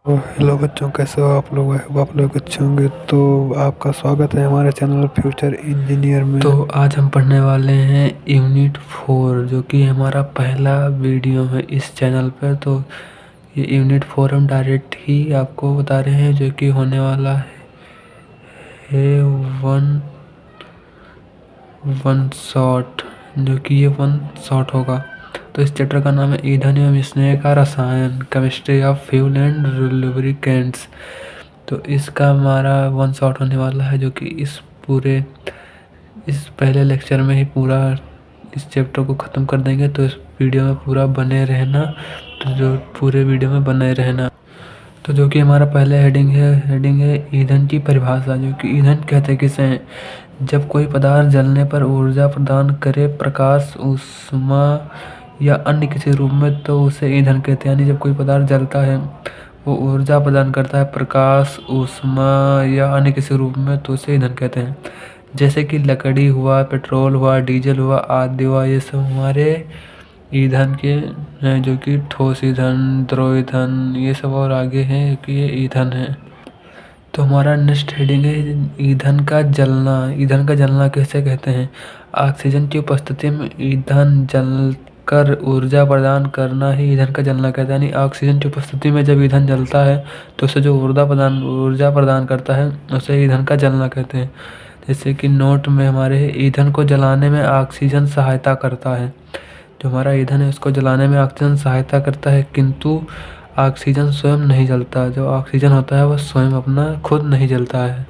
तो हेलो बच्चों, कैसे हो आप लोग? आप लोग अच्छे होंगे। तो आपका स्वागत है हमारे चैनल फ्यूचर इंजीनियर में। तो आज हम पढ़ने वाले हैं यूनिट 4, जो कि हमारा पहला वीडियो है इस चैनल पर। तो ये यूनिट 4 हम डायरेक्ट ही आपको बता रहे हैं, जो कि होने वाला है वन शॉट, जो कि ये वन शॉट होगा। तो इस चैप्टर का नाम है ईंधन एवं स्नेह का रसायन, chemistry of fuel and lubricants. तो इसका हमारा वन शॉट होने वाला है, जो कि इस पहले लेक्चर में ही पूरा इस चैप्टर को ख़त्म कर देंगे। तो इस वीडियो में पूरा बने रहना, तो जो पूरे वीडियो में बने रहना। तो जो कि हमारा पहले हेडिंग है ईंधन की परिभाषा। जो कि ईंधन कहते किसे हैं? जब कोई पदार्थ जलने पर ऊर्जा प्रदान करे, प्रकाश, ऊष्मा या अन्य किसी रूप में, तो उसे ईंधन कहते हैं। यानी जब कोई पदार्थ जलता है, वो ऊर्जा प्रदान करता है, प्रकाश, ऊष्मा या अन्य किसी रूप में, तो उसे ईंधन कहते हैं। जैसे कि लकड़ी हुआ, पेट्रोल हुआ, डीजल हुआ, आदि हुआ, ये सब हमारे ईंधन के हैं, जो कि ठोस ईंधन, द्रव ईंधन, ये सब और आगे हैं कि ये ईंधन है। तो हमारा नेक्स्ट हेडिंग है ईंधन का जलना। ईंधन का जलना कैसे कहते हैं? ऑक्सीजन की उपस्थिति में ईंधन जलकर ऊर्जा प्रदान करना ही ईंधन का जलना कहते हैं। यानी ऑक्सीजन की उपस्थिति में जब ईंधन जलता है, तो उसे जो ऊर्जा प्रदान करता है, उसे ईंधन का जलना कहते हैं। जैसे कि नोट में हमारे ईंधन को जलाने में ऑक्सीजन सहायता करता है। जो हमारा ईंधन है, उसको जलाने में ऑक्सीजन सहायता करता है, किंतु ऑक्सीजन स्वयं नहीं जलता। जो ऑक्सीजन होता है, वह स्वयं अपना खुद नहीं जलता है।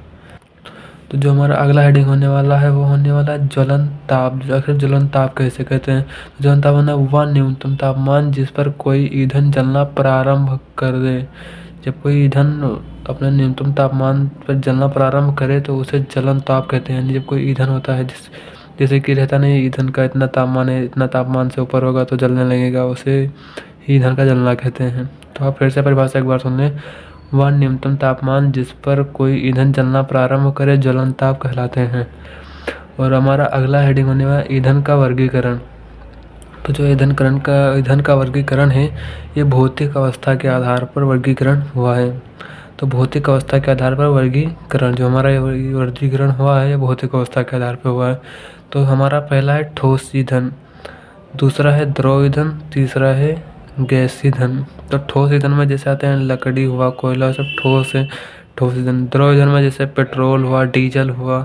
तो जो हमारा अगला हेडिंग होने वाला है, वो होने वाला है ज्वलन ताप। जो आखिर ज्वलन ताप कैसे कहते हैं? ज्वलन ताप होना वह न्यूनतम तापमान जिस पर कोई ईंधन जलना प्रारंभ कर दे। जब कोई ईंधन अपने न्यूनतम तापमान पर जलना प्रारंभ करे, तो उसे ज्वलन ताप कहते हैं। यानी जब कोई ईंधन होता है, जैसे कि रहता नहीं, ईंधन का इतना तापमान है, इतना तापमान से ऊपर होगा तो जलने लगेगा, उसे ईंधन का जलना कहते हैं। तो आप फिर से परिभाषा एक बार सुन लें। वह न्यूनतम तापमान जिस पर कोई ईंधन जलना प्रारंभ करे, ज्वलन ताप कहलाते हैं। और हमारा अगला हेडिंग होने वाला ईंधन का वर्गीकरण। तो जो ईंधन का वर्गीकरण है, ये भौतिक अवस्था के आधार पर वर्गीकरण हुआ है। तो भौतिक अवस्था के आधार पर वर्गीकरण, जो हमारा वर्गीकरण हुआ है, ये भौतिक अवस्था के आधार पर हुआ है। तो हमारा पहला है ठोस ईंधन, दूसरा है द्रव ईंधन, तीसरा है गैस ईंधन। तो ठोस ईंधन में जैसे आते हैं लकड़ी हुआ, कोयला, सब ठोस है, ठोस ईंधन। द्रव ईंधन में जैसे पेट्रोल हुआ, डीजल हुआ,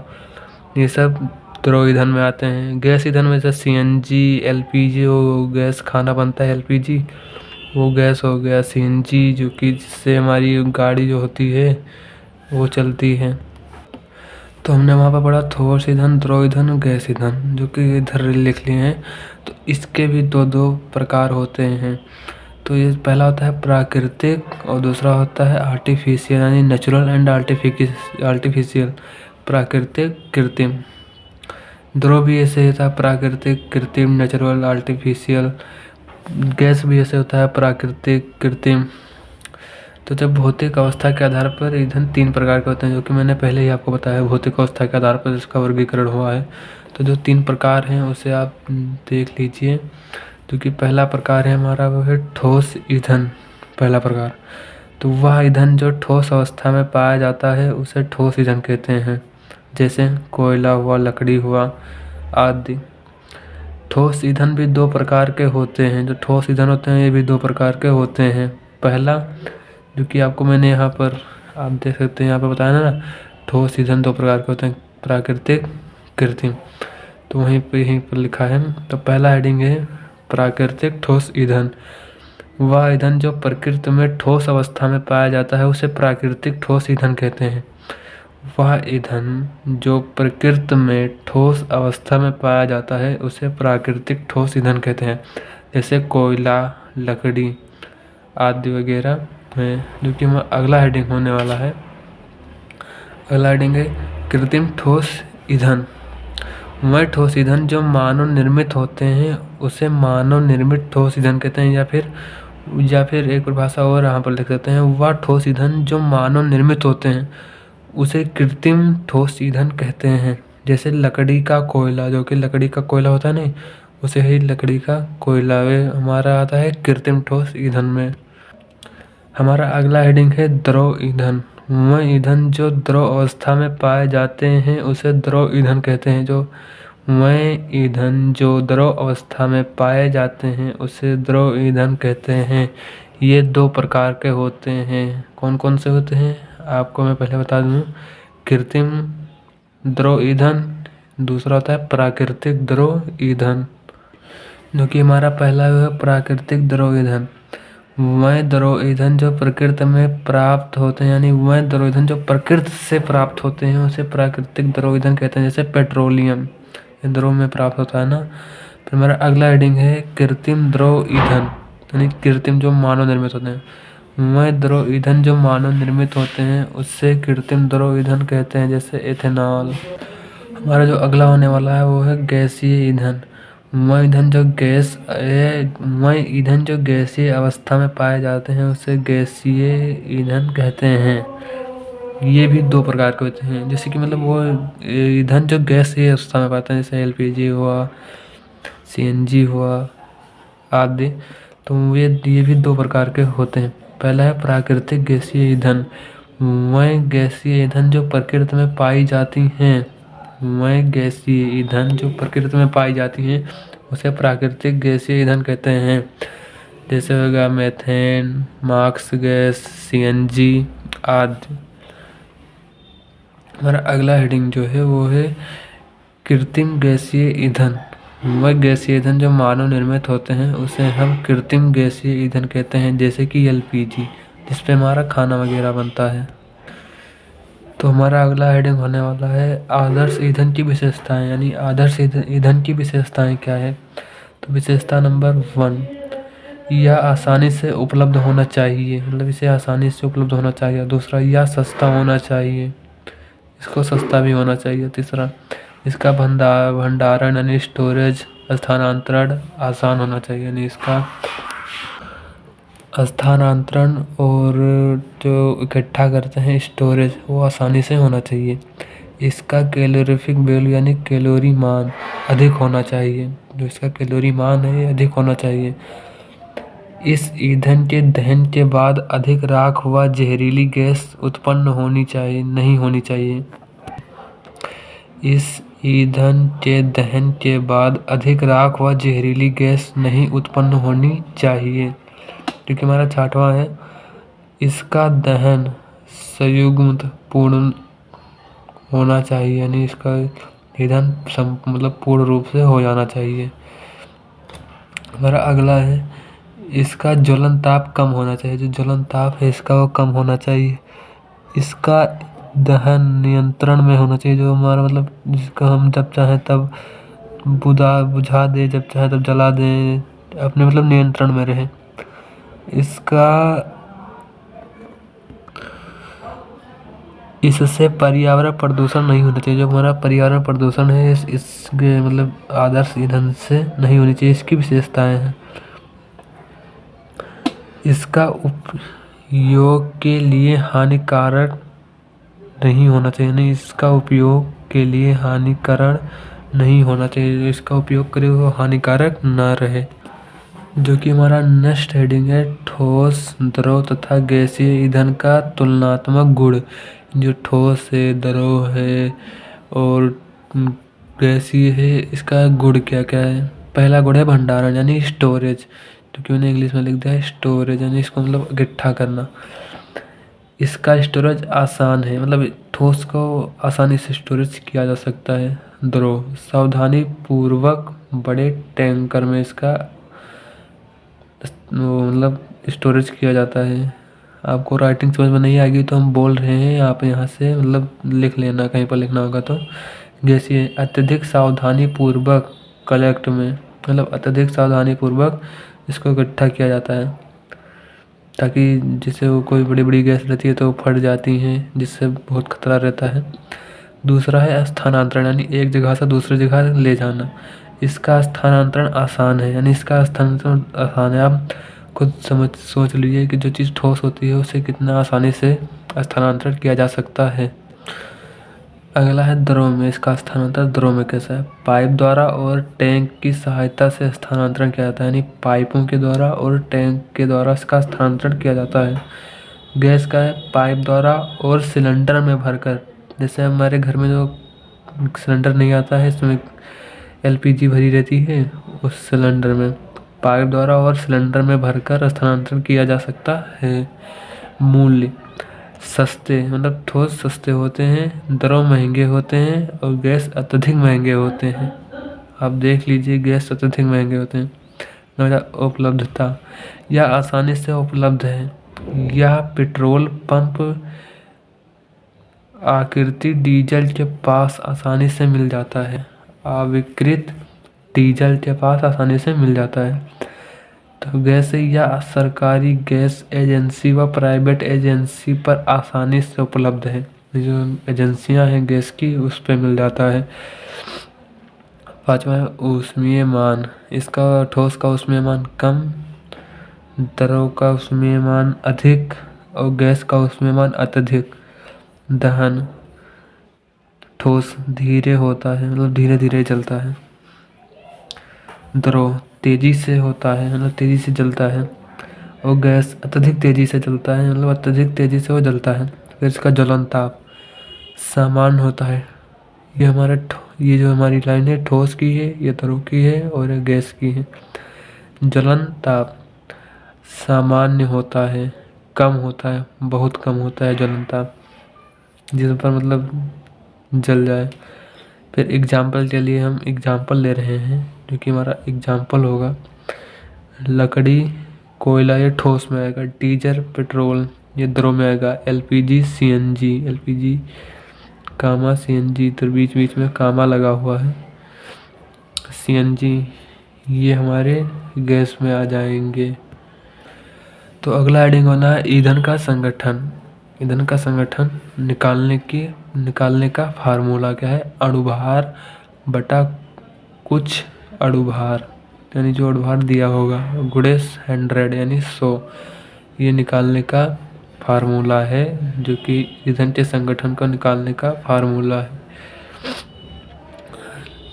ये सब द्रव ईंधन में आते हैं। गैस ईंधन में जैसे सीएनजी, एलपीजी, वो गैस खाना बनता है, एलपीजी वो गैस हो गया। सीएनजी, जो कि जिससे हमारी गाड़ी जो होती है वो चलती है। तो हमने वहाँ पर पढ़ा ठोस ईंधन, द्रव ईंधन, गैस ईंधन, जो कि इधर लिख लिए हैं। तो इसके भी दो दो प्रकार होते हैं। तो ये पहला होता है प्राकृतिक और दूसरा होता है आर्टिफिशियल, यानी नेचुरल एंड आर्टिफिशियल। प्राकृतिक, कृत्रिम। द्रव भी ऐसे होता है, प्राकृतिक, कृत्रिम, नेचुरल, आर्टिफिशियल। गैस भी ऐसे होता है, प्राकृतिक, कृत्रिम। तो जब भौतिक अवस्था के आधार पर ईंधन 3 प्रकार के होते हैं, जो कि मैंने पहले ही आपको बताया, भौतिक अवस्था के आधार पर इसका वर्गीकरण हुआ है। तो जो 3 प्रकार हैं, उसे आप देख लीजिए। जो कि पहला प्रकार है हमारा, वो है ठोस ईंधन। पहला प्रकार, तो वह ईंधन जो ठोस अवस्था में पाया जाता है, उसे ठोस ईंधन कहते हैं। जैसे कोयला हुआ, लकड़ी हुआ, आदि। ठोस ईंधन भी 2 प्रकार के होते हैं। जो ठोस ईंधन होते हैं, ये भी 2 प्रकार के होते हैं। पहला, जो कि आपको मैंने यहाँ पर, आप देख सकते हैं यहाँ पर बताया ना, ठोस ईंधन 2 प्रकार के होते हैं, प्राकृतिक, कृत्रिम। तो यहीं पर लिखा है। तो पहला हेडिंग है प्राकृतिक ठोस ईंधन। वह ईंधन जो प्रकृति में ठोस अवस्था में पाया जाता है, उसे प्राकृतिक ठोस ईंधन कहते हैं। वह ईंधन जो प्रकृति में ठोस अवस्था में पाया जाता है, उसे प्राकृतिक ठोस ईंधन कहते हैं। जैसे कोयला, लकड़ी आदि वगैरह है। जो कि हमारा अगला हेडिंग होने वाला है। अगला हेडिंग है कृत्रिम ठोस ईंधन। वह ठोस ईंधन जो मानव निर्मित होते हैं, उसे मानव निर्मित ठोस ईंधन कहते हैं। या फिर एक परिभाषा और यहाँ पर लिख सकते हैं, वह ठोस ईंधन जो मानव निर्मित होते हैं, उसे कृत्रिम ठोस ईंधन कहते हैं। जैसे लकड़ी का कोयला, जो कि लकड़ी का कोयला होता है नहीं, उसे ही लकड़ी का कोयला वे हमारा आता है कृत्रिम ठोस ईंधन में। हमारा अगला हेडिंग है द्रव ईंधन। वह ईंधन जो द्रव अवस्था में पाए जाते हैं उसे द्रव ईंधन कहते हैं। वह ईंधन जो द्रव अवस्था में पाए जाते हैं उसे द्रव ईंधन कहते हैं। ये 2 प्रकार के होते हैं। कौन कौन से होते हैं आपको मैं पहले बता दूं। कृत्रिम द्रव ईंधन, दूसरा होता है प्राकृतिक द्रव ईंधन। जो कि हमारा पहला है प्राकृतिक द्रव ईंधन। वह द्रव ईंधन जो प्रकृति में प्राप्त होते हैं, यानी वह द्रव ईंधन जो प्रकृति से प्राप्त होते हैं उसे प्राकृतिक द्रव ईंधन कहते हैं। जैसे पेट्रोलियम ये द्रव में प्राप्त होता है ना। फिर हमारा अगला हेडिंग है कृत्रिम द्रव ईंधन, यानी कृत्रिम जो मानव निर्मित होते हैं। वह द्रव ईंधन जो मानव निर्मित होते हैं उससे कृत्रिम द्रव ईंधन कहते हैं, जैसे एथेनॉल। हमारा जो अगला होने वाला है वो है गैसीय ईंधन। वह ईंधन जो गैसीय अवस्था में पाए जाते हैं उसे गैसीय ईंधन कहते हैं। ये भी 2 प्रकार के होते हैं, जैसे कि मतलब वो ईंधन जो गैसीय अवस्था में पाते हैं, जैसे एलपीजी हुआ, सीएनजी हुआ आदि। तो ये भी 2 प्रकार के होते हैं। पहला है प्राकृतिक गैसीय ईंधन। वह गैसीय ईंधन जो प्रकृति में पाई जाती हैं उसे प्राकृतिक गैसीय ईंधन कहते हैं। जैसे होगा मीथेन, मार्क्स गैस, सीएनजी आदि। हमारा अगला हेडिंग जो है वो है कृत्रिम गैसीय ईंधन। वह गैसीय ईंधन जो मानव निर्मित होते हैं उसे हम कृत्रिम गैसीय ईंधन कहते हैं, जैसे कि एलपीजी जिस पे हमारा खाना वगैरह बनता है। तो हमारा अगला हेडिंग होने वाला है आदर्श ईंधन की विशेषताएं, यानी आदर्श ईंधन की विशेषताएं क्या है। तो विशेषता नंबर 1, यह आसानी से उपलब्ध होना चाहिए, मतलब इसे आसानी से उपलब्ध होना चाहिए। दूसरा, यह सस्ता होना चाहिए, इसको सस्ता भी होना चाहिए। तीसरा, इसका भंडारण यानी स्टोरेज स्थानांतरण आसान होना चाहिए, यानी इसका स्थानांतरण और जो इकट्ठा करते हैं स्टोरेज वो आसानी से होना चाहिए। इसका कैलोरीफिक वैल्यू यानी कैलोरी मान अधिक होना चाहिए, जो इसका कैलोरी मान है अधिक होना चाहिए। इस ईंधन के दहन के बाद अधिक राख व जहरीली गैस उत्पन्न नहीं होनी चाहिए। इस ईंधन के दहन के बाद अधिक राख व जहरीली गैस नहीं उत्पन्न होनी चाहिए। क्योंकि हमारा 6वां है, इसका दहन संयुग्म पूर्ण होना चाहिए, यानी इसका ईंधन मतलब पूर्ण रूप से हो जाना चाहिए। हमारा अगला है इसका ज्वलन ताप कम होना चाहिए, जो ज्वलन ताप है इसका वो कम होना चाहिए। इसका दहन नियंत्रण में होना चाहिए, जो हमारा मतलब जिसका हम जब चाहें तब बुझा दे, जब चाहे तब जला दें, अपने मतलब नियंत्रण में रहे। इससे पर्यावरण प्रदूषण नहीं होना चाहिए, जो हमारा पर्यावरण प्रदूषण है इसके मतलब आदर्श ईंधन से नहीं होनी चाहिए। इसकी विशेषताएं हैं, इसका उपयोग के लिए हानिकारक नहीं होना चाहिए, नहीं इसका उपयोग के लिए हानिकारक नहीं होना चाहिए, इसका उपयोग करे वो हानिकारक ना रहे। जो कि हमारा नेक्स्ट हेडिंग है ठोस, द्रव तथा गैसीय ईंधन का तुलनात्मक गुण। जो ठोस है, द्रव है और गैसीय है, इसका गुण क्या क्या है। पहला गुण है भंडारण यानी स्टोरेज, क्योंकि मैंने इंग्लिश में लिख दिया है स्टोरेज, यानी इसको मतलब इकट्ठा करना। इसका स्टोरेज आसान है, मतलब ठोस को आसानी से स्टोरेज किया जा सकता है। द्रव सावधानी पूर्वक बड़े टैंकर में इसका मतलब स्टोरेज किया जाता है। आपको राइटिंग समझ में नहीं आएगी तो हम बोल रहे हैं, आप यहाँ से मतलब लिख लेना, कहीं पर लिखना होगा तो। जैसे अत्यधिक सावधानी पूर्वक कलेक्ट में, मतलब अत्यधिक सावधानी पूर्वक इसको इकट्ठा किया जाता है, ताकि जिससे वो कोई बड़ी बड़ी गैस रहती है तो वो फट जाती हैं, जिससे बहुत खतरा रहता है। दूसरा है स्थानांतरण, यानी एक जगह से दूसरी जगह ले जाना। इसका स्थानांतरण आसान है, यानी इसका स्थानांतरण आसान है। आप खुद सोच लीजिए कि जो चीज़ ठोस होती है उसे कितना आसानी से स्थानांतरण किया जा सकता है। अगला है द्रव में। इसका स्थानांतरण द्रव में कैसा है? पाइप द्वारा और टैंक की सहायता से स्थानांतरण किया जाता है, यानी पाइपों के द्वारा और टैंक के द्वारा इसका स्थानांतरण किया जाता है। गैस का है पाइप द्वारा और सिलेंडर में भरकर, जैसे हमारे घर में जो सिलेंडर नहीं आता है, इसमें एलपीजी भरी रहती है, उस सिलेंडर में पाइप द्वारा और सिलेंडर में भरकर स्थानांतरण किया जा सकता है। मूल्य सस्ते, मतलब ठोस सस्ते होते हैं, द्रव महंगे होते हैं और गैस अत्यधिक महंगे होते हैं। आप देख लीजिए, गैस अत्यधिक महंगे होते हैं। उपलब्धता, यह आसानी से उपलब्ध है। यह पेट्रोल पंप आकृति डीजल के पास आसानी से मिल जाता है। अविकृत डीजल के पास आसानी से मिल जाता है। तो गैस या सरकारी गैस एजेंसी व प्राइवेट एजेंसी पर आसानी से उपलब्ध है। जो एजेंसियां हैं गैस की, उस पर मिल जाता है। पाँचवा है ऊष्मीय मान। इसका ठोस का ऊष्मीय मान कम, द्रव का ऊष्मीय मान अधिक और गैस का ऊष्मीय मान अत्यधिक। दहन, ठोस धीरे होता है, मतलब धीरे धीरे जलता है। द्रव तेजी से होता है, मतलब तेजी से जलता है। और गैस अत्यधिक तेजी से जलता है, मतलब अत्यधिक तेजी से वो जलता है। फिर इसका ज्वलन ताप समान होता है। ये जो हमारी लाइन है ठोस की है, ये द्रव की है और ये गैस की है। ज्वलन ताप सामान्य होता है, कम होता है, बहुत कम होता है ज्वलन ताप, जिस पर मतलब जल जाए। फिर एग्जाम्पल के लिए हम एग्जाम्पल ले रहे हैं, जो कि हमारा एग्जाम्पल होगा। लकड़ी, कोयला ये ठोस में आएगा। डीजल पेट्रोल ये द्रव में आएगा। एलपीजी सीएनजी कामा सीएनजी, तो बीच बीच में कामा लगा हुआ है। सीएनजी ये हमारे गैस में आ जाएंगे। तो अगला हेडिंग होना है ईंधन का संगठन। ईंधन का संगठन निकालने का फार्मूला क्या है? अणुभार बटा कुछ अणुभार, यानी जो अणुभार दिया होगा, गुणे 100 यानी 100, ये निकालने का फार्मूला है, जो कि ईंधन के संगठन को निकालने का फार्मूला है।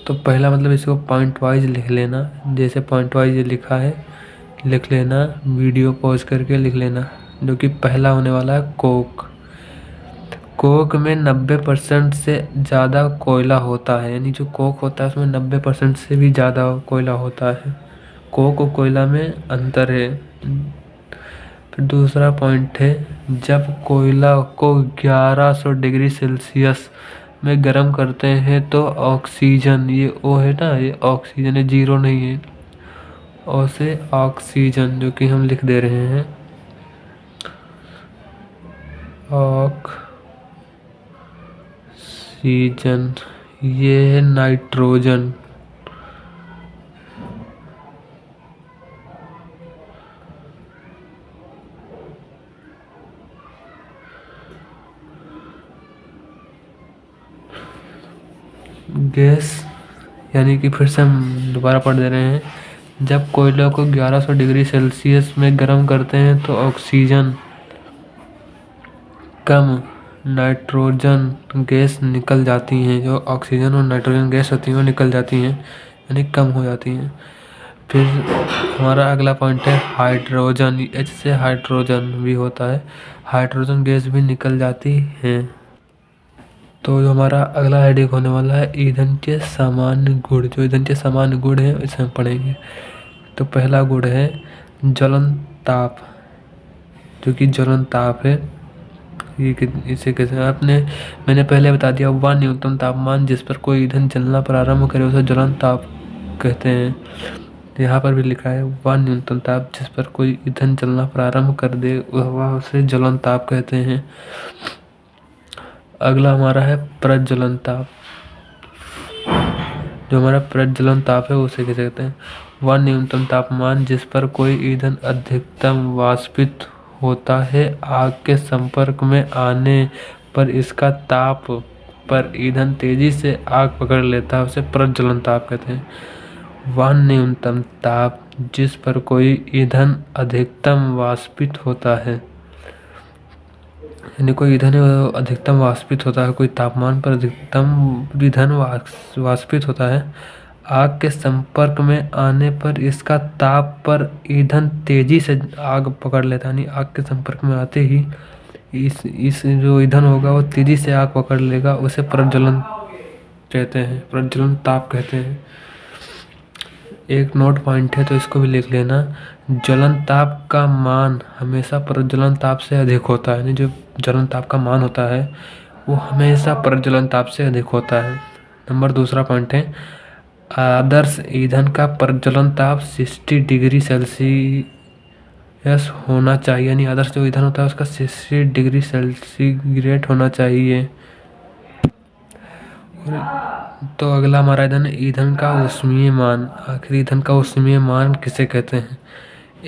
तो पहला मतलब इसको पॉइंट वाइज लिख लेना। जैसे पॉइंट वाइज लिखा है लिख लेना, वीडियो पॉज करके लिख लेना। जो कि पहला होने वाला है कोक। कोक में 90% से ज़्यादा कोयला होता है, यानी जो कोक होता है उसमें 90% से भी ज़्यादा कोयला होता है। कोक और कोयला में अंतर है। फिर दूसरा पॉइंट है, जब कोयला को 1100 डिग्री सेल्सियस में गर्म करते हैं तो ऑक्सीजन, ये ओ है ना, ये ऑक्सीजन है, जीरो नहीं है, ओ से ऑक्सीजन, जो कि हम लिख दे रहे हैं ऑक्सीजन, ये है नाइट्रोजन। गैस, यानी कि फिर से हम दोबारा पढ़ दे रहे हैं। जब कोयला को 1100 डिग्री सेल्सियस में गर्म करते हैं तो ऑक्सीजन कम, नाइट्रोजन गैस निकल जाती हैं। जो ऑक्सीजन और नाइट्रोजन गैस होती हैं वो निकल जाती हैं, यानी कम हो जाती हैं। फिर हमारा अगला पॉइंट है हाइड्रोजन। एच से हाइड्रोजन भी होता है, हाइड्रोजन गैस भी निकल जाती है। तो जो हमारा अगला हेडिंग होने वाला है ईंधन के सामान्य गुण। जो ईंधन के सामान्य गुण है इसे हम पढ़ेंगे। तो पहला गुण है ज्वलन ताप, जो कि ज्वलन ताप है। ये इसे कैसे मैंने पहले बता दिया, वह न्यूनतम तापमान जिस पर कोई ईंधन जलना प्रारंभ करे उसे ज्वलन ताप कहते हैं। यहाँ पर भी लिखा है, वह न्यूनतम ताप जिस पर कोई ईंधन जलना प्रारंभ कर दे वह उसे ज्वलन ताप कहते हैं। अगला हमारा है प्रज्वलन ताप। जो हमारा प्रज्वलन ताप है उसे कैसे कहते हैं? वह न्यूनतम तापमान जिस पर कोई ईंधन अधिकतम वाष्पित होता है, आग के संपर्क में आने पर इसका ताप पर ईंधन तेजी से आग पकड़ लेता है, उसे प्रज्वलन ताप कहते हैं। वह न्यूनतम ताप जिस पर कोई ईंधन अधिकतम वाष्पित होता है, यानी कोई ईंधन है वो अधिकतम वाष्पित होता है, कोई तापमान पर अधिकतम ईंधन वाष्पित होता है। आग के संपर्क में आने पर इसका ताप पर ईंधन तेजी से आग पकड़ लेता है, यानी आग के संपर्क में आते ही इस जो ईंधन होगा वो तेजी से आग पकड़ लेगा, उसे प्रज्वलन कहते हैं, प्रज्वलन ताप कहते हैं। एक नोट पॉइंट है तो इसको भी लिख लेना। ज्वलन ताप का मान हमेशा प्रज्वलन ताप से अधिक होता है, यानी जो ज्वलन ताप का मान होता है वो हमेशा प्रज्वलन ताप से अधिक होता है। नंबर दूसरा पॉइंट है, आदर्श ईंधन का प्रज्वलन ताप 60 डिग्री सेल्सियस होना चाहिए, यानी आदर्श जो ईंधन होता है उसका 60 डिग्री सेल्सिग्रेड होना चाहिए। तो अगला हमारा ईंधन का ऊष्मीय मान। आखिर ईंधन का ऊष्मीय मान किसे कहते हैं?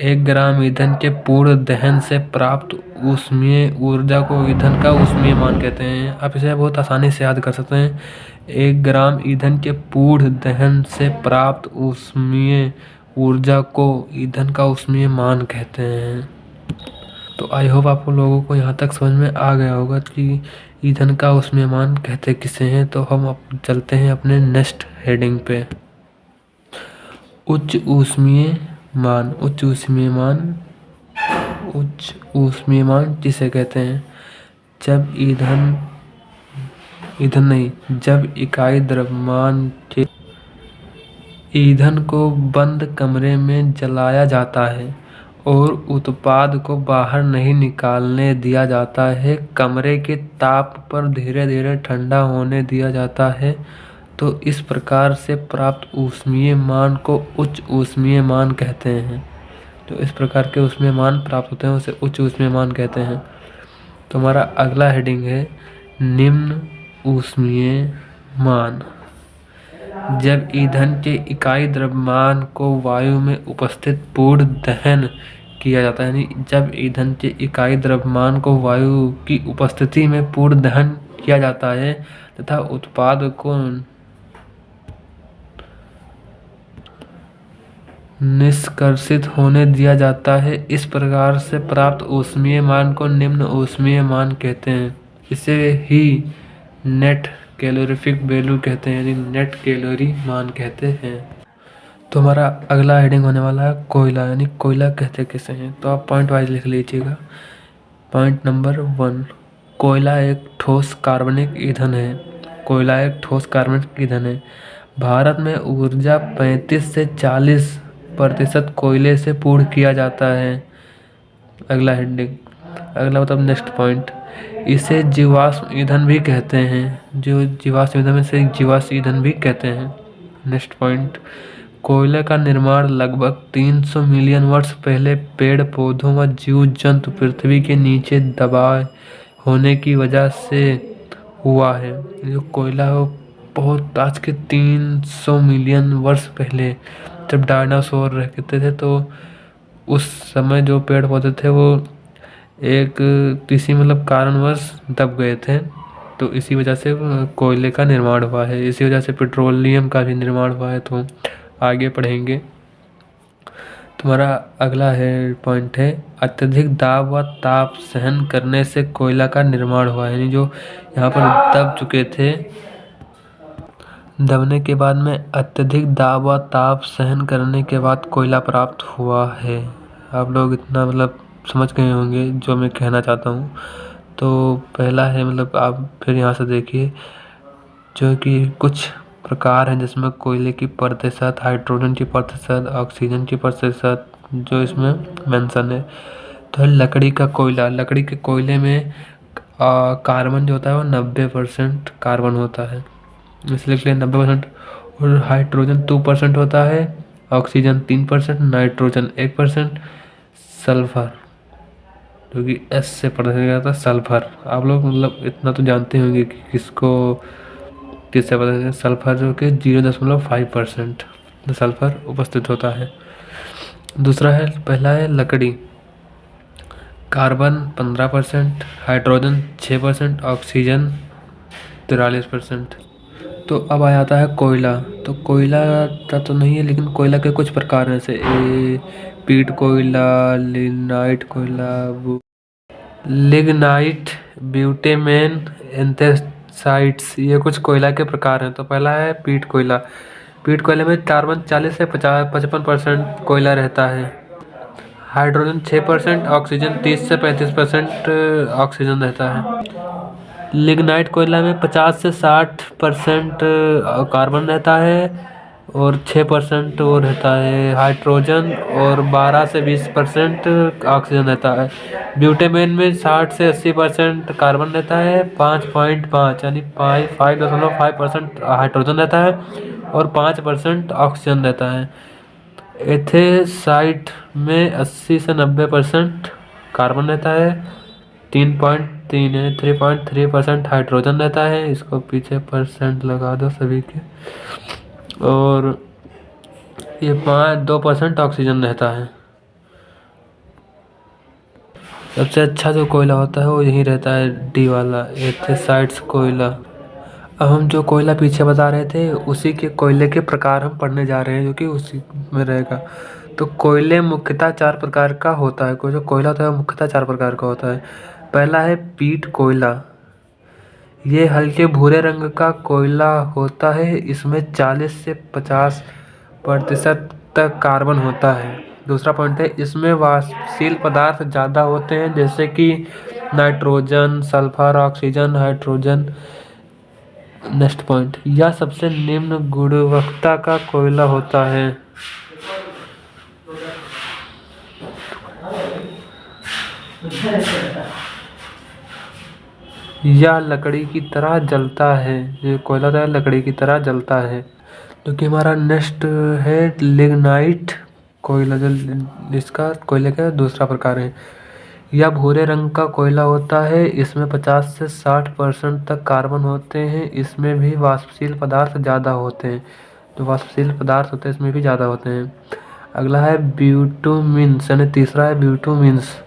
1 ग्राम ईंधन के पूर्ण दहन से प्राप्त ऊष्मीय ऊर्जा को ईंधन का ऊष्मीय मान कहते हैं। आप इसे बहुत आसानी से याद कर सकते हैं। 1 ग्राम ईंधन के पूर्ण दहन से प्राप्त ऊष्मीय ऊर्जा को ईंधन का ऊष्मीय मान कहते हैं। तो आई होप आप लोगों को यहाँ तक समझ में आ गया होगा कि ईंधन का ऊष्मीय मान कहते किसे हैं। तो हम अब चलते हैं अपने नेक्स्ट हेडिंग पे। उच्च ऊष्मीय मान। उच्च ऊष्मीय मान, उच्च ऊष्मीय मान किसे कहते हैं? जब जब इकाई द्रव्यमान के ईंधन को बंद कमरे में जलाया जाता है और उत्पाद को बाहर नहीं निकालने दिया जाता है, कमरे के ताप पर धीरे धीरे ठंडा होने दिया जाता है, तो इस प्रकार से प्राप्त ऊष्मीय मान को उच्च ऊष्मीय मान कहते हैं। तो इस प्रकार के ऊष्मीय मान प्राप्त होते हैं उसे उच्च ऊष्मीय मान कहते हैं। तो हमारा अगला हेडिंग है निम्न ऊष्मीय मान। जब ईंधन के इकाई द्रव्यमान को वायु में उपस्थित पूर्ण दहन किया जाता है, यानी जब ईंधन के इकाई द्रव्यमान को वायु की उपस्थिति में पूर्ण दहन किया जाता है तथा उत्पाद को निष्कर्षित होने दिया जाता है, इस प्रकार से प्राप्त ऊष्मीय मान को निम्न ऊष्मीय मान कहते हैं। इसे ही नेट कैलोरीफिक वैल्यू कहते हैं, यानी नेट कैलोरी मान कहते हैं। तो हमारा अगला हेडिंग होने वाला है कोयला, यानी कोयला कहते किसे हैं। तो आप पॉइंट वाइज लिख लीजिएगा। पॉइंट नंबर 1, कोयला एक ठोस कार्बनिक ईंधन है। कोयला एक ठोस कार्बनिक ईंधन है। भारत में ऊर्जा 35 से 40% कोयले से पूर्ण किया जाता है। अगला हेडिंग, अगला मतलब नेक्स्ट पॉइंट, इसे जीवाश्म ईंधन भी कहते हैं। जो जीवाश्म ईंधन में से जीवाश्म ईंधन भी कहते हैं। नेक्स्ट पॉइंट, कोयले का निर्माण लगभग 300 मिलियन वर्ष पहले पेड़ पौधों व जीव जंतु पृथ्वी के नीचे दबाए होने की वजह से हुआ है। जो कोयला है वो बहुत आज के 300 मिलियन वर्ष पहले जब डायनासोर रहते थे तो उस समय जो पेड़ पौधे थे वो एक किसी मतलब कारणवश दब गए थे, तो इसी वजह से कोयले का निर्माण हुआ है। इसी वजह से पेट्रोलियम का भी निर्माण हुआ है। तो आगे पढ़ेंगे। तुम्हारा अगला है पॉइंट है अत्यधिक दाब व ताप सहन करने से कोयला का निर्माण हुआ है, यानी जो यहाँ पर दब चुके थे, दबने के बाद में अत्यधिक दाब व ताप सहन करने के बाद कोयला प्राप्त हुआ है। आप लोग इतना मतलब समझ गए होंगे जो मैं कहना चाहता हूँ। तो पहला है मतलब आप फिर यहाँ से देखिए जो कि कुछ प्रकार हैं जिसमें कोयले की प्रतिशत, हाइड्रोजन की प्रतिशत, ऑक्सीजन की प्रतिशत जो इसमें मेंशन है। तो लकड़ी का कोयला, लकड़ी के कोयले में कार्बन जो होता है वो 90% कार्बन होता है, इसलिए 90%, और हाइड्रोजन 2% होता है, ऑक्सीजन 3%, नाइट्रोजन 1%, सल्फर जो कि एस से पढ़ा जाता है सल्फर। आप लोग मतलब इतना तो जानते होंगे कि किससे पता है, सल्फर जो कि 0.5% सल्फर उपस्थित होता है। दूसरा है, पहला है लकड़ी, कार्बन 15%, हाइड्रोजन 6%, ऑक्सीजन 43%। तो अब आ जाता है कोयला। तो कोयला का तो नहीं है लेकिन कोयला के कुछ प्रकार हैं, जैसे पीट कोयला, लिग्नाइट कोयला, लिग्नाइट, ब्यूटेमेन, एंथ्रासाइट्स, ये कुछ कोयला के प्रकार हैं। तो पहला है पीट कोयला। पीट कोयले में कार्बन 40 से 55% कोयला रहता है। हाइड्रोजन 6%, ऑक्सीजन 30 से 35% ऑक्सीजन रहता है। लिग्नाइट कोयला में 50 से 60% कार्बन रहता है और 6% वो रहता है हाइड्रोजन और 12 से 20% ऑक्सीजन रहता है। ब्यूटेमेन में 60 से 80% कार्बन रहता है, 5.5 यानी 5.5% हाइड्रोजन रहता है और 5% ऑक्सीजन रहता है। एथेसाइट में 80 से 90% कार्बन रहता है, 3.3 है 3.3% हाइड्रोजन रहता है। इसको पीछे परसेंट लगा दो सभी के। और ये 2% ऑक्सीजन रहता है। सबसे अच्छा जो कोयला होता है वो यही रहता है, डी वाला, एथेसाइट्स कोयला। अब हम जो कोयला पीछे बता रहे थे उसी के कोयले के प्रकार हम पढ़ने जा रहे हैं, जो कि उसी में रहेगा। तो कोयले मुख्यतः 4 प्रकार का होता है। जो कोयला होता है वो मुख्यतः 4 प्रकार का होता है। पहला है पीट कोयला। ये हल्के भूरे रंग का कोयला होता है। इसमें 40 से 50% तक कार्बन होता है। दूसरा पॉइंट है, इसमें वाष्पशील पदार्थ ज़्यादा होते हैं, जैसे कि nitrogen, sulphur, oxygen, hydrogen. Next point, यह सबसे निम्न गुणवत्ता का कोयला होता है। यह लकड़ी की तरह जलता है। ये कोयला तो लकड़ी की तरह जलता है। जो कि हमारा नेक्स्ट है लिग्नाइट कोयला, जो इसका कोयले का दूसरा प्रकार है। यह भूरे रंग का कोयला होता है। इसमें 50 से 60% तक कार्बन होते हैं। इसमें भी वाष्पशील पदार्थ ज़्यादा होते हैं। जो वाष्पशील पदार्थ होते हैं इसमें भी ज़्यादा होते हैं। अगला है ब्यूटुमिन्स, यानी तीसरा है ब्यूटुमिन्स।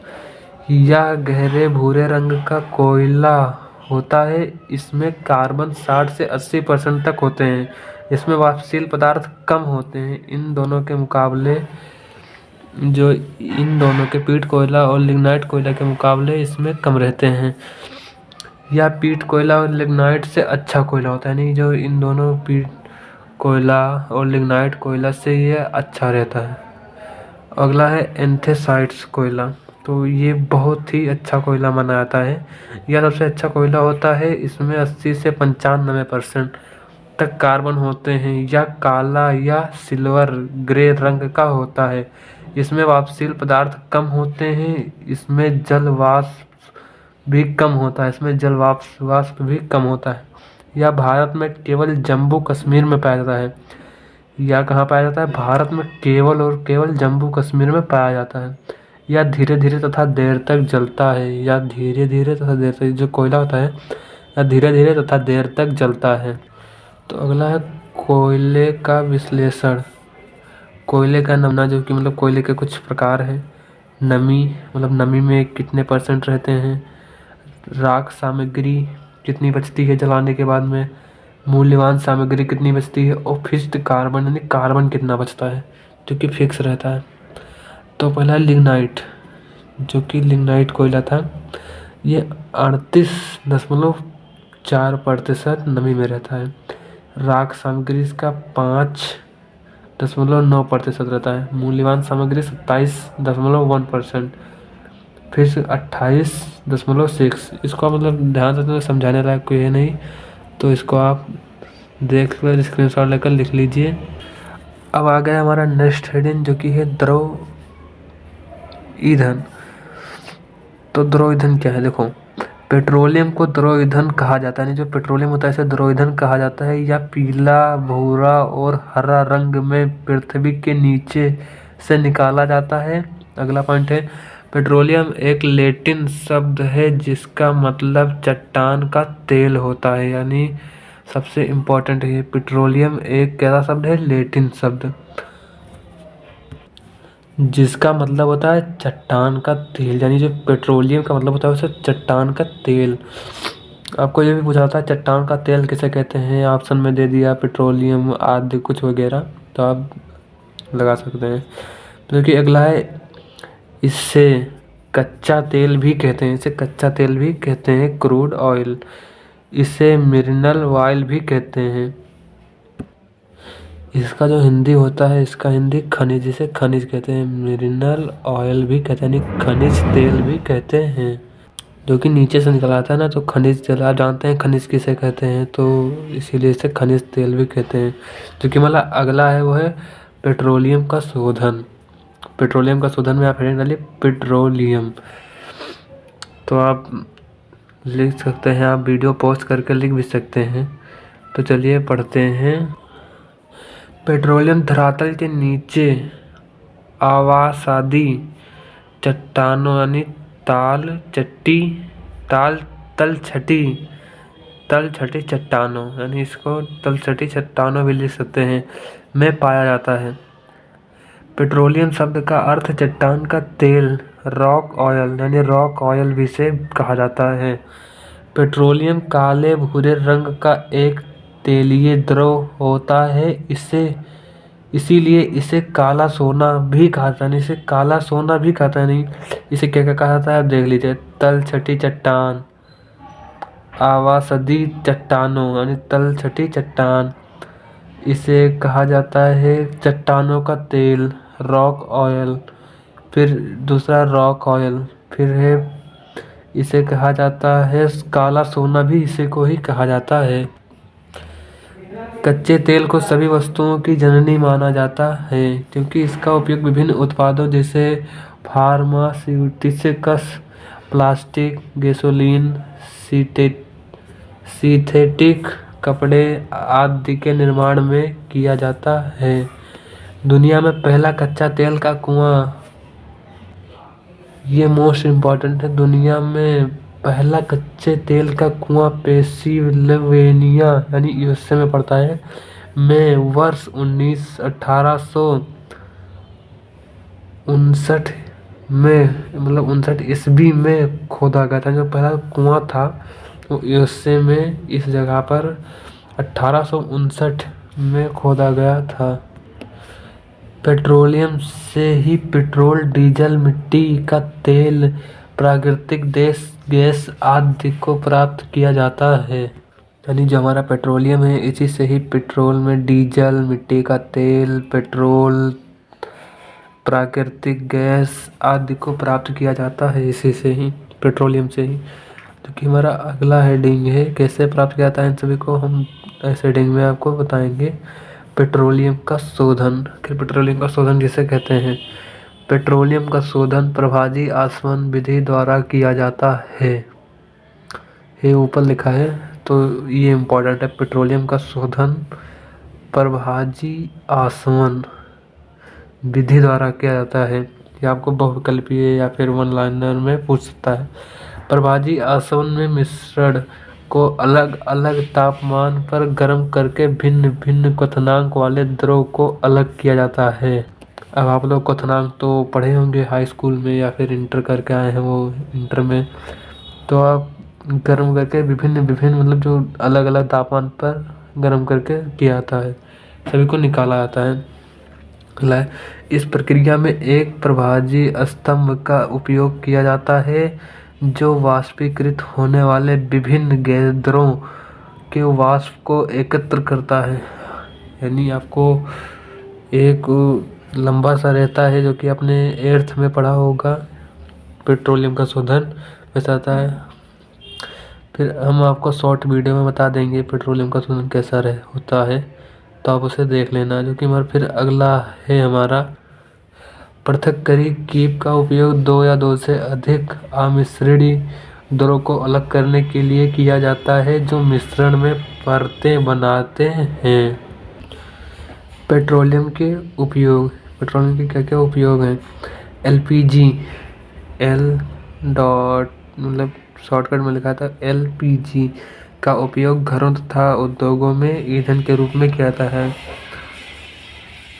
यह गहरे भूरे रंग का कोयला होता है। इसमें कार्बन 60 से 80% तक होते हैं। इसमें वाष्पशील पदार्थ कम होते हैं। इन दोनों के मुकाबले, जो इन दोनों के पीट कोयला और लिग्नाइट कोयला के मुकाबले इसमें कम रहते हैं। यह पीट कोयला और लिग्नाइट से अच्छा कोयला होता है, यानी जो इन दोनों पीट कोयला और लिग्नाइट कोयला से ये अच्छा रहता है। अगला है एंथ्रासाइट्स कोयला। तो ये बहुत ही अच्छा कोयला माना जाता है। यह सबसे अच्छा कोयला होता है। इसमें 80 से 95% तक कार्बन होते हैं। यह काला या सिल्वर ग्रे रंग का होता है। इसमें वाष्पशील पदार्थ कम होते हैं। इसमें जल वाष्प भी कम होता है। यह भारत में केवल जम्मू कश्मीर में पाया जाता है। यह कहाँ पाया जाता है? भारत में केवल और केवल जम्मू कश्मीर में पाया जाता है। यह धीरे धीरे तथा देर तक जलता है। जो कोयला होता है यह धीरे धीरे तथा देर तक जलता है। तो अगला है कोयले का विश्लेषण। कोयले का नमूना, जो कि मतलब कोयले के कुछ प्रकार हैं। नमी, मतलब नमी में कितने % रहते हैं। राख सामग्री कितनी बचती है जलाने के बाद में। मूल्यवान सामग्री कितनी बचती है। और फिक्स्ड कार्बन, यानी कार्बन कितना बचता है, जो कि फिक्स रहता है। तो पहला लिग्नाइट, जो कि लिग्नाइट कोयला था, ये 38.4% नमी में रहता है। राख सामग्री इसका 5.9% रहता है। मूल्यवान सामग्री 27.1%। फिर से 28.6। इसको आप मतलब ध्यान से समझाने लायक कोई है नहीं, तो इसको आप देख कर स्क्रीनशॉट लेकर लिख लीजिए। अब आ गया हमारा नेक्स्ट हेडिंग, जो कि है द्रव ईंधन। तो द्रव ईंधन क्या है? देखो, पेट्रोलियम को द्रव ईंधन कहा जाता है। यानी जो पेट्रोलियम होता है इसे द्रव ईंधन कहा जाता है। यह पीला, भूरा और हरा रंग में पृथ्वी के नीचे से निकाला जाता है। अगला पॉइंट है, पेट्रोलियम एक लैटिन शब्द है जिसका मतलब चट्टान का तेल होता है। यानी सबसे इम्पोर्टेंट है, पेट्रोलियम एक कैसा शब्द है? लैटिन शब्द, जिसका मतलब होता है चट्टान का तेल। यानी जो पेट्रोलियम का मतलब होता है उसे चट्टान का तेल। आपको ये भी पूछा था चट्टान का तेल किसे कहते हैं, ऑप्शन में दे दिया पेट्रोलियम आदि कुछ वगैरह, तो आप लगा सकते हैं। क्योंकि अगला है इससे कच्चा तेल भी कहते हैं, इसे कच्चा तेल भी कहते हैं, क्रूड ऑयल। इसे मिनरल ऑयल भी कहते हैं। इसका जो हिंदी होता है, इसका हिंदी खनिज, इसे खनिज कहते हैं। मिनरल ऑयल भी कहते हैं, यानी खनिज तेल भी कहते हैं। जो कि नीचे से निकल आता है ना, तो खनिज तेल, आप जानते हैं खनिज किसे कहते हैं, तो इसीलिए इसे खनिज तेल भी कहते हैं। जो कि मतलब अगला है वो है पेट्रोलियम का शोधन। पेट्रोलियम का शोधन में आप हेडिंग डालिए पेट्रोलियम, तो आप लिख सकते हैं, आप वीडियो पॉज करके लिख भी सकते हैं। तो चलिए पढ़ते हैं। पेट्रोलियम धरातल के नीचे आवासादी चट्टानों यानी तलछटी चट्टानों, यानी इसको तलछटी चट्टानों भी लिख सकते हैं, में पाया जाता है। पेट्रोलियम शब्द का अर्थ चट्टान का तेल, रॉक ऑयल, यानी रॉक ऑयल भी से कहा जाता है। पेट्रोलियम काले भूरे रंग का एक तेलीय द्रव होता है, इसीलिए इसे काला सोना भी कहा जाता है। इसे काला सोना भी कहता है, नहीं इसे क्या क्या कहा जाता है, आप देख लीजिए। तलछटी चट्टान, आवासदी चट्टानों यानी तलछटी चट्टान, इसे कहा जाता है चट्टानों का तेल, रॉक ऑयल। फिर दूसरा रॉक ऑयल, फिर है इसे कहा जाता है काला सोना, भी इसे को ही कहा जाता है। कच्चे तेल को सभी वस्तुओं की जननी माना जाता है, क्योंकि इसका उपयोग विभिन्न उत्पादों जैसे फार्मास्यूटिकल्स, प्लास्टिक, गैसोलीन, सिंथेटिक कपड़े आदि के निर्माण में किया जाता है। दुनिया में पहला कच्चा तेल का कुआं, ये मोस्ट इम्पॉर्टेंट है, दुनिया में पहला कच्चे तेल का कुआं पेंसिल्वेनिया यानी यूएसए में पड़ता है, में वर्ष 1859 में, मतलब 59 ईस्वी में खोदा गया था। जो पहला कुआं था वो यूएसए में, इस जगह पर 1859 में खोदा गया था। पेट्रोलियम से ही पेट्रोल, डीजल, मिट्टी का तेल, प्राकृतिक गैस आदि को प्राप्त किया जाता है। यानी जो हमारा पेट्रोलियम है, इसी से ही पेट्रोल में डीजल, मिट्टी का तेल, पेट्रोल, प्राकृतिक गैस आदि को प्राप्त किया जाता है, इसी से ही, पेट्रोलियम से ही। जो कि हमारा अगला हेडिंग है, कैसे प्राप्त किया जाता है इन सभी को, हम इस हेडिंग में आपको बताएंगे। पेट्रोलियम का शोधन, पेट्रोलियम का शोधन जिसे कहते हैं, पेट्रोलियम का शोधन प्रभाजी आसवन विधि द्वारा किया जाता है। ये ऊपर लिखा है, तो ये इम्पोर्टेंट है। पेट्रोलियम का शोधन प्रभाजी आसवन विधि द्वारा किया जाता है। ये आपको बहुविकल्पीय या फिर वन लाइनर में पूछ सकता है। प्रभाजी आसवन में मिश्रण को अलग अलग तापमान पर गर्म करके भिन्न भिन्न क्वथनांक वाले द्रव को अलग किया जाता है। अब आप लोग क्वथनांक तो पढ़े होंगे हाई स्कूल में या फिर इंटर करके आए हैं वो इंटर में, तो आप गर्म करके विभिन्न विभिन्न मतलब जो अलग अलग तापमान पर गर्म करके किया जाता है, सभी को निकाला जाता है। इस प्रक्रिया में एक प्रभाजी स्तंभ का उपयोग किया जाता है, जो वाष्पीकृत होने वाले विभिन्न गैस द्रवों के वाष्प को एकत्र करता है। यानी आपको एक लंबा सा रहता है, जो कि आपने 8th में पढ़ा होगा, पेट्रोलियम का शोधन वैसा आता है। फिर हम आपको शॉर्ट वीडियो में बता देंगे पेट्रोलियम का शोधन कैसा होता है, तो आप उसे देख लेना। जो कि हमारा फिर अगला है हमारा पृथक्करी कीप का उपयोग 2 या 2 से अधिक अमिश्रित द्रव को अलग करने के लिए किया जाता है, जो मिश्रण में परतें बनाते हैं। पेट्रोलियम के उपयोग, पेट्रोलियम के क्या क्या उपयोग हैं। एलपीजी, मतलब शॉर्टकट में लिखा था एलपीजी का उपयोग घरों तथा उद्योगों में ईंधन के रूप में किया जाता है,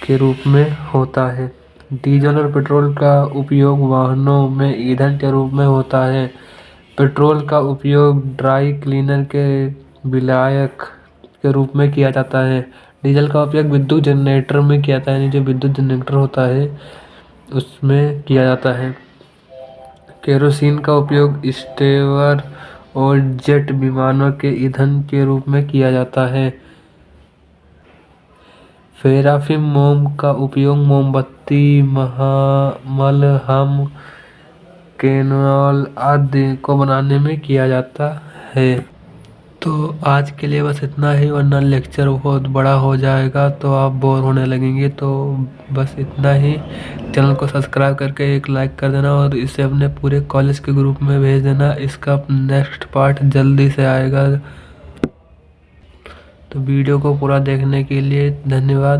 के रूप में होता है। डीजल और पेट्रोल का उपयोग वाहनों में ईंधन के रूप में होता है। पेट्रोल का उपयोग ड्राई क्लीनर के विलायक के रूप में किया जाता है। डीजल का उपयोग विद्युत जनरेटर में किया जाता है, यानी जो विद्युत जनरेटर होता है उसमें किया जाता है। केरोसिन का उपयोग स्टीमर और जेट विमानों के ईंधन के रूप में किया जाता है। पैराफिन मोम का उपयोग मोमबत्ती, मलहम, कैंडल आदि को बनाने में किया जाता है। तो आज के लिए बस इतना ही, वरना लेक्चर बहुत बड़ा हो जाएगा तो आप बोर होने लगेंगे। तो बस इतना ही। चैनल को सब्सक्राइब करके एक लाइक कर देना और इसे अपने पूरे कॉलेज के ग्रुप में भेज देना। इसका नेक्स्ट पार्ट जल्दी से आएगा। तो वीडियो को पूरा देखने के लिए धन्यवाद।